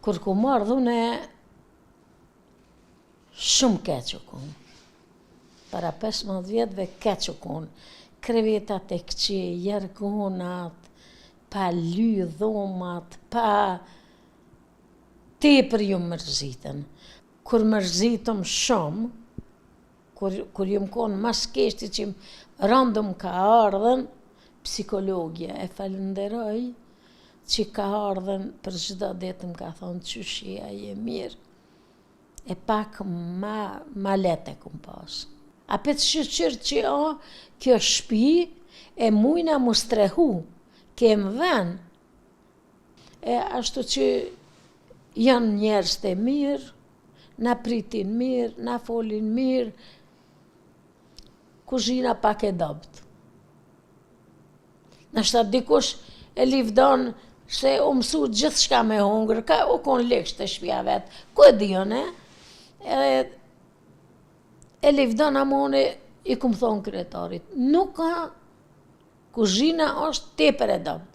Kur ku marrë dhune, shumë keq u konë. Para 15 vjetëve keq u konë. Krevetat e këqi, jargonat, pa ly dhomat, pa tepër ju mërzitën. Kur mërzitëm shumë, kur ju më konë mas keshti që randëm ka ardhen, psikologja e falenderoj, që ka ardhen për çdo ditë më ka thonë qyshia je mirë, e pak ma lete kum pas. A pe të shqyr që kjo shpi e mujna mu strehu, kem ven, e ashtu që janë njerëz të mirë, na pritin mirë, na folin mirë, kuzhina pak e dobt. Nashta dikush e livdon se u mësu gjithë shka me hungër, ka u konë leksh të shpia vetë, ku e dione, e livdon amone i kumë thonë kryetarit. Nuk ka, kuzhina është tepër e dobt.